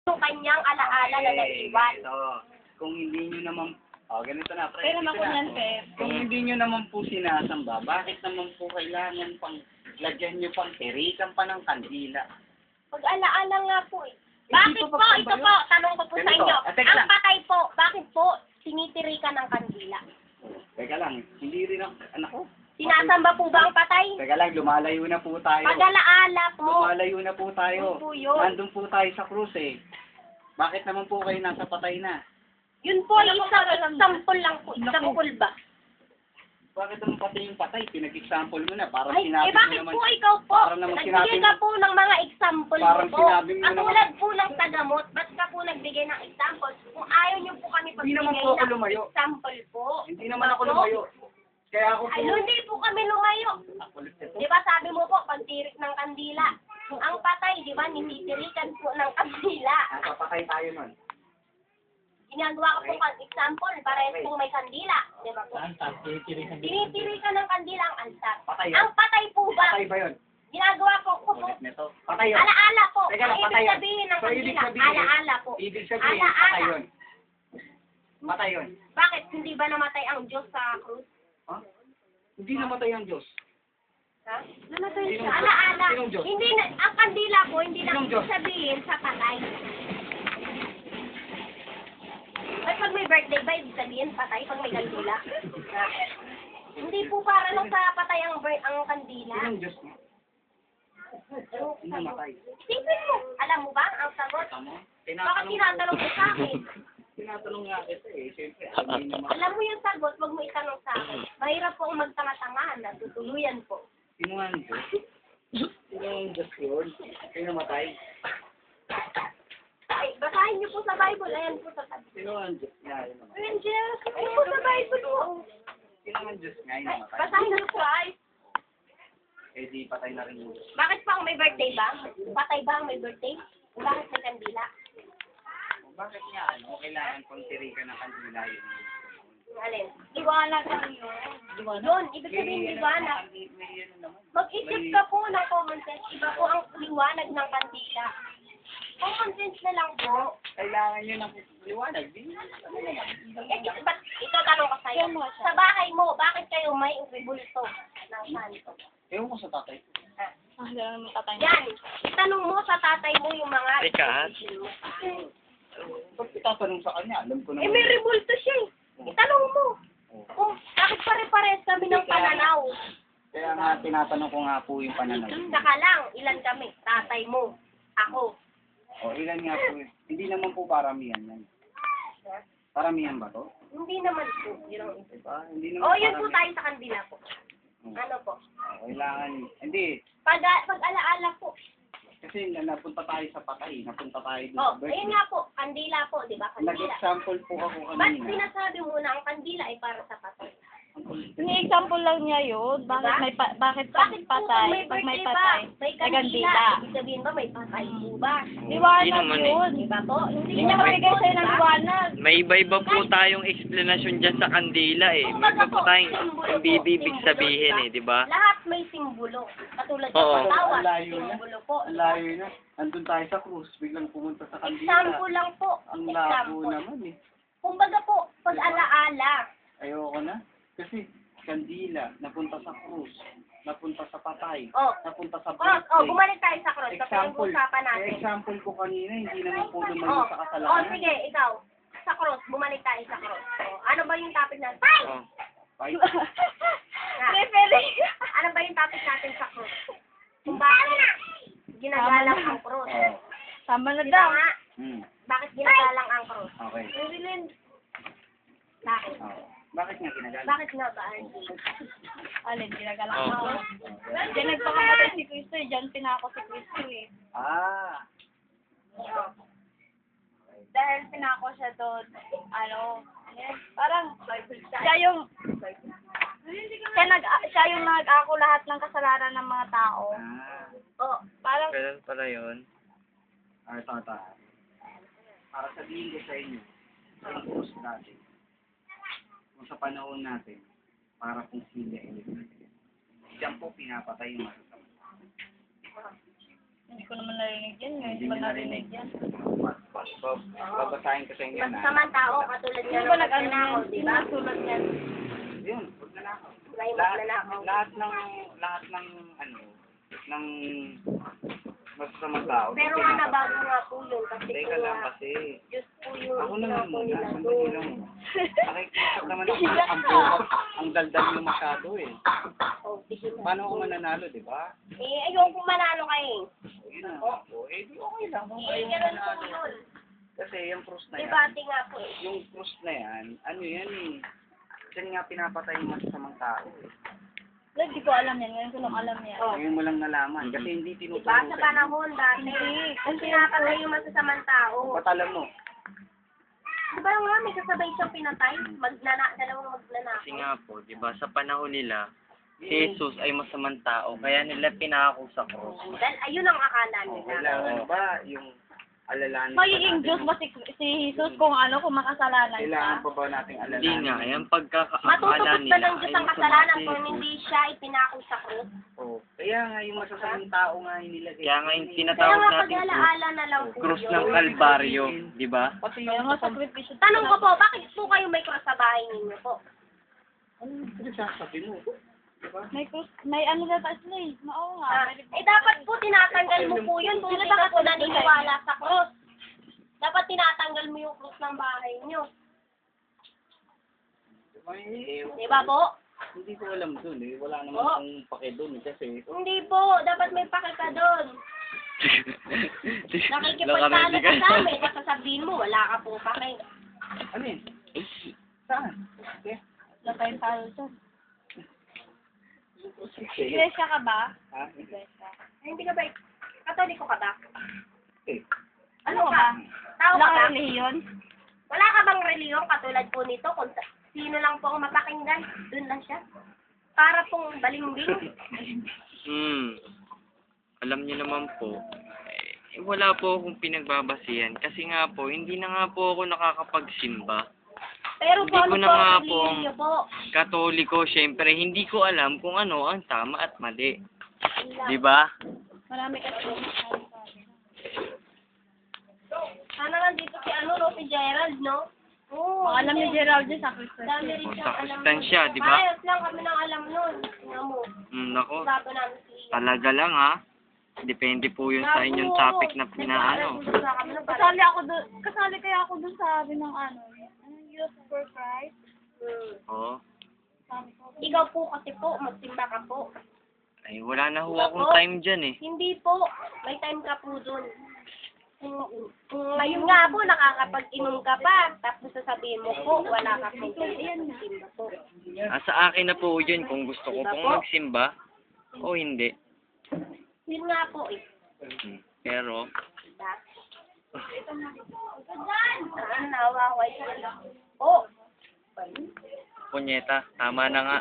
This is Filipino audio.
yung kanyang alaala na naiwan. Ito. Kung hindi nyo naman, ganito na, pre. Pero naman ko yan, sir. Kung hindi nyo naman po sinasamba, bakit naman po kailangan pang, lagyan nyo pang tirikan pa ng kandila? Pag-alaala nga po eh. Bakit po? Ito po, tanong ko po sa Ganito. inyo. Teka Ang lang. patay po, bakit po tinitirikan ng kandila? Teka lang, hindi rin ako, anak ko. Sinasamba po ba ang patay? Teka lang, lumalayo na po tayo. Pag-alaala po. Lumalayo na po tayo. Yun po yun. Nandun po tayo sa krus eh. Bakit naman po kayo nasa patay na? Yun po, isang sample lang po. Example ba? Bakit naman pati yung patay? Pinag-example mo na. Parang Ay, sinabi mo bakit naman. po ikaw po? Parang naman Nagbigay sinabi ka mo. po ng mga example Parang po. sinabi mo naman. Katulad po ng tagamot, ba't ka po nagbigay ng example? Kung ayaw niyo po kami Hindi naman pagbigay po ako ng lumayo. example po. Hindi naman ako Diba po? lumayo. Kaya ako po. Ay, hindi po kami lumayo. Di ba sabi mo po, pagtirik ng kandila. Ang patay, di ba, nititirikan po ng kandila. Napapatay tayo nun. Ginagawa ko po kang example, parehas pong may kandila. Di ba po? Tinitirikan ng kandila ang altar. Patay yun. Ang patay po ba? Patay ba yun? Ginagawa ko po. Ulit nito. Patay yun. Alaala po. Teka lang, Ang patay ibig yun. sabihin ng So, ibig kandila, sabihin, alaala po. Ibig sabihin, patay Alaala. yun. Patay yun. Bakit hindi ba namatay ang Diyos sa krus? Ha? Hindi namatay ang Diyos. Ha? Namatay Sinong siya. Diyos? Alaala. Sinong Diyos? Hindi na, ang kandila po, hindi na Sinong Diyos? sabihin sa patay. Ay, pag may birthday ba, ibig sabihin patay pag may kandila? Ha? Hindi po para lang sa patay ang kandila. Sinong Diyos mo? Sino namatay? Isipin mo, alam mo ba ang sagot? Tama? Bakit tinatanong mo sa akin? Tinatanong nga kita eh. Siyempre, alam niyo naman. Alam mo yung sagot, wag mo itanong sa akin. Mahirap po ang magtanga-tanga, natutuluyan po. Sino nga ang Diyos? Sino ang Diyos yun? Sino namatay? Ay, basahin niyo po sa Bible, ayan po sa tabi. Sino ang Diyos nga yun namatay? Angels, ayan po sa Bible po. Sino ang Diyos nga yun Ay, namatay? basahin niyo po ay. Eh di patay na rin yung Diyos. Bakit pa ang may birthday ba? Patay ba ang may birthday? Bakit may kandila? Bakit nga ano? Kailangan pang tirikan ng kandila yun. Alin? Liwanag lang yun. Yun, ibig sabihin liwanag. May ano naman. Mag-isip ka po ng common sense. Iba po ang liwanag ng kandila. Common sense na lang po. Kailangan nyo ng liwanag. Di ano naman. Ba't ito tanong ko sa'yo? Sa bahay mo, bakit kayo may ibibulto ng santo? Ewan ko sa tatay. Ah, gano'n naman tatay. Yan, itanong mo sa tatay mo yung mga Ikat. mo. Ba't itatanong sa kanya? Alam ko Eh, naman. may rebulto siya eh. Itanong mo. Kung bakit pare-pares kami ng pananaw. Kaya nga tinatanong ko nga po yung pananaw. Saka lang, ilan kami? Tatay mo, ako. O ilan nga po. Hindi naman po paramihan yan. Paramihan ba to? Hindi naman po. Yun. Diba? Hindi naman Oh, yun po tayo paramihan. sa kandila po. Ano po? Kailangan. Hindi. Pag-alaala po. Kasi napunta tayo sa patay. Napunta tayo dun Oh, sa ayun nga po, kandila po, di ba? Kandila. Nag-example po ako Ba't kanina. sinasabi mo na ang kandila ay para sa patay? Ini-example lang niya yun. Bakit Diba? may bakit pag Bakit po patay? pag Pag may birthday ba, patay, may may kandila. kandila. Ibig sabihin ba may patay po ba? Liwanag naman eh. yun. Di ba po? Hindi niya mabigay sa'yo ng liwanag. May iba-iba po tayong explanation dyan sa kandila eh. May iba po tayong ibibig sabihin eh, di ba? Lahat may simbolo. Katulad ng Oo. patawa, Ang layo na. simbolo po. Ang layo na. Andun tayo sa krus. Biglang pumunta sa kandila. Example lang po. Ang labo Example. naman eh. Kumbaga po, pag-alaala. Ayoko na. Kasi kandila, napunta sa krus. Napunta sa patay. Oh. Napunta sa Cross, birthday. bumalik tayo sa cross. Sa Example. pinag-usapan natin. Example ko kanina, hindi naman po lumayo sa kasalanan. sige, ikaw. Sa cross, bumalik tayo sa cross. Ano ba yung topic natin? Bye! Oh. Ay, Referee. Ano ba yung topic natin sa cross? Kung bakit ginagalang ang cross. oh. Tama na Di daw. ba nga? Bakit ginagalang ang cross? Okay. Evelyn. Bakit? Oh. Bakit nga ginagalang? Bakit nga ba, Angie? Alin, ginagalang Oh. ako. Diyan nagpakamatay si Cristo eh. Diyan pinako si Cristo eh. Ah. Dahil pinako siya doon, parang siya yung siya yung nag-ako lahat ng kasalanan ng mga tao. Ah. Oh, Parang Ganun pala yun. Ito. Para sabihin ko sa inyo, sa krus natin, kung sa panahon natin, para kung sila electric. Diyan po pinapatay yung masasama. hindi ko naman narinig yan. Hindi Hindi ko nyo narinig yan. narinig. babasahin ko sa inyo na. Masasamang tao, katulad Hindi niya ko ng nag-ano magnanakaw, yan. di Sino ba? nagsulat yan? Yun, magnanakaw. May Lahat, magnanakaw. lahat ng, ano, ng masasamang tao. Pero nga nabago nga po yun kasi Teka po lang nga, kasi. Diyos po yung Ako naman po muna, nila sandali doon. lang. Nakikita naman ako ang bukas, ang daldal mo masyado eh. Oh, sige na. Paano ako mananalo, di ba? Eh, ayoko manalo kayo. Yun na. O, eh, di okay lang. Kung Eh, ayaw mo ganun po manalo. yun. Kasi yung cross na yan, Debate nga po eh. yung cross na yan, ano yan eh. Diyan nga pinapatay yung masasamang tao eh. Hindi ko alam yan. Ngayon ko lang alam yan. Oh. Ngayon mo lang nalaman kasi hindi Diba tinuturo sa panahon dati, kung pinapatay yung masasamang tao, Ba't alam mo? diba nga may kasabay siyang pinatay? Dalawang magnanakaw. Kasi nga po, di ba, sa panahon nila, si Jesus ay masamang tao, kaya nila pinako sa cross. Dahil ayun ang akala Oh, nila. wala, ano ba yung alalahanin Magiging natin? Diyos ba si Jesus kung ano, kung makasalanan siya? Kailangan pa ba nating alalahanin? Hindi nga, yung pagkakaakala Matutupad ba nila ng Diyos ang kasalanan kung hindi siya ipinako sa krus? Oh, kaya nga yung masasamang tao nga yung nilagay. Kaya nga yung Kaya tinatawag nga natin pag-alaala na lang po cross yun. ng Kalbaryo, di ba? Pati Kaya yung nga sakripisyo. Tanong ko po, bakit po kayo may cross sa bahay ninyo po? ano pinagsasabi mo? Diba? May ano na tayo sila eh. Oo nga. Eh dapat po tinatanggal mo po yun kung hindi ka po naniniwala sa cross. Dapat tinatanggal mo yung cross ng bahay niyo. Eh, Di ba po? hindi ko alam dun eh. Wala naman Oh. akong pake dun eh. Kasi Hindi po, dapat may pakita doon. Nakikipagtalo ka sa amin, tapos sasabihin mo, wala ka po pake. ano yun? Saan? Okay. Wala tayong talo dyan. Sige. Iglesia ka ba? Ha? Iglesia. Hindi ka ba, katoliko ka ba? Eh. Ano ka? Tao ka Wala ba? ka reliyon? Wala ka bang reliyon katulad po nito? Kung sino lang po ang mapakinggan, dun lang siya. Para pong balimbing. Alam niyo naman po, wala po akong pinagbabasihan kasi nga po, hindi na nga po ako nakakapagsimba. Pero po, Hindi ano ko po na nga ang po reliyon niyo po? Katoliko, syempre, hindi ko alam kung ano ang tama at mali. Yun lang. Di ba? Marami kasi. Sana nandito si ano, no? Si Gerald, no? Oo. Alam ni Gerald din sa Christmas. Dami rin O, siyang sa alam. Constancia, di ba? Parehas lang kami ng alam nun. Tingnan mo. Nako, Sabi namin si Ian. talaga lang ha. Depende po yun sa inyong topic na pinaano. Kasali kaya ako dun sa sabi ng ano, Youth for Christ. Oo. Sabi ko, Ikaw po kasi po, magsimba ka po. Ay, wala na ho akong time dyan eh. Hindi po. May time ka po dun. Kung ngayon nga po, nakakapag-inom ka pa, tapos sasabihin mo po, wala ka po. Simba po. Sa akin na po yun kung gusto ko pong magsimba o hindi. Yun nga po eh. Pero, Saan nawaway ka lang? Oh, punyeta, tama na nga.